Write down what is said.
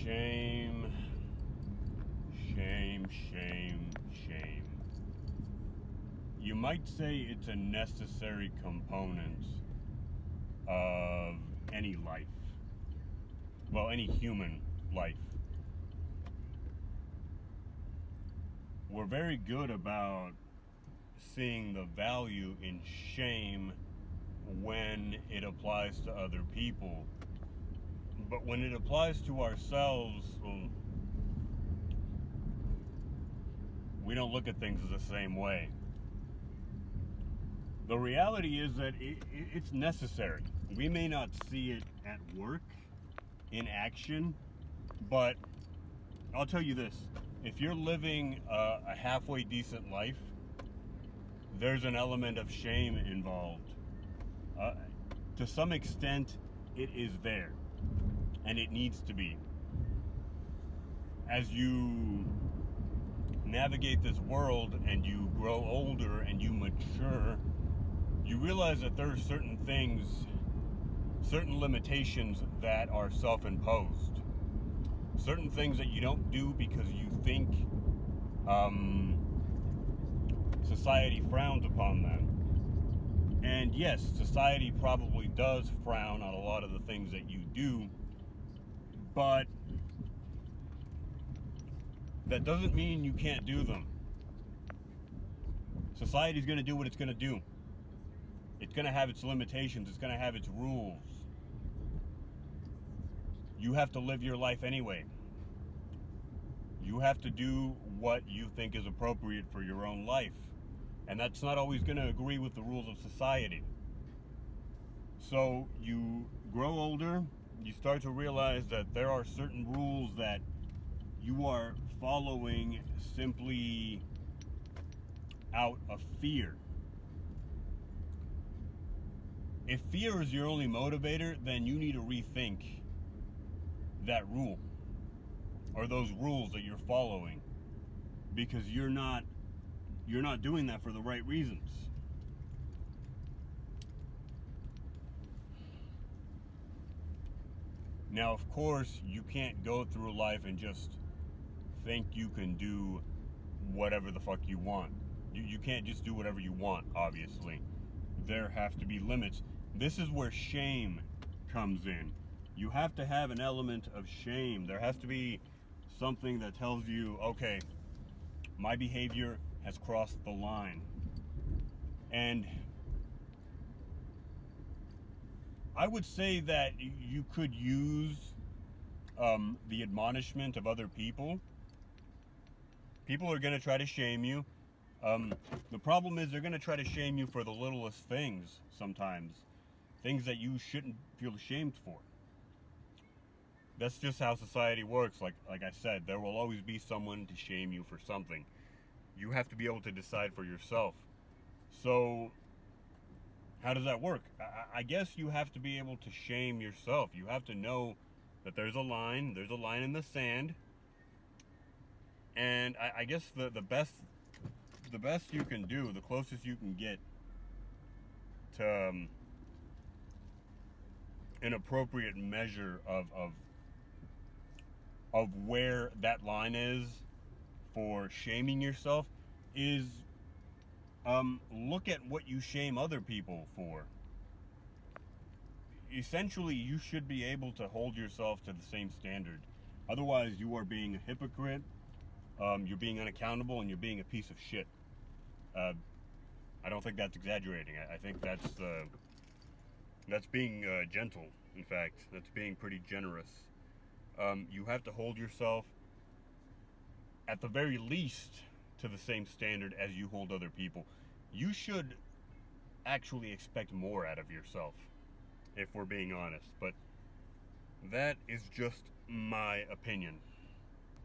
Shame, shame, shame, shame. You might say it's a necessary component of any life. Well, any human life. We're very good about seeing the value in shame when it applies to other people. But when it applies to ourselves, well, we don't look at things the same way. The reality is that it's necessary. We may not see it at work, in action, but I'll tell you this. If you're living a halfway decent life, there's an element of shame involved. To some extent, it is there, and it needs to be. As you navigate this world and you grow older and you mature, you realize that there are certain things, certain limitations that are self-imposed. Certain things that you don't do because you think society frowns upon them. And yes, society probably does frown on a lot of the things that you do, but that doesn't mean you can't do them. Society's going to do what it's going to do. It's going to have its limitations. It's going to have its rules. You have to live your life anyway. You have to do what you think is appropriate for your own life. And that's not always going to agree with the rules of society. So you grow older, you start to realize that there are certain rules that you are following simply out of fear. If fear is your only motivator, then you need to rethink that rule or those rules that you're following, because you're not doing that for the right reasons. Now, of course, you can't go through life and just think you can do whatever the fuck you want. You can't just do whatever you want, obviously. There have to be limits. This is where shame comes in. You have to have an element of shame. There has to be something that tells you, okay, my behavior has crossed the line. And I would say that you could use the admonishment of other people. People are going to try to shame you. The problem is they're going to try to shame you for the littlest things sometimes. Things that you shouldn't feel ashamed for. That's just how society works. Like I said, there will always be someone to shame you for something. You have to be able to decide for yourself. So, how does that work? I guess you have to be able to shame yourself. You have to know that there's a line in the sand. And I guess the best you can do, the closest you can get to an appropriate measure of where that line is for shaming yourself is look at what you shame other people for. Essentially, you should be able to hold yourself to the same standard. Otherwise, you are being a hypocrite, you're being unaccountable, and you're being a piece of shit. I don't think that's exaggerating. I think that's being gentle. In fact, that's being pretty generous. You have to hold yourself, at the very least, to the same standard as you hold other people. You should actually expect more out of yourself, if we're being honest. But that is just my opinion.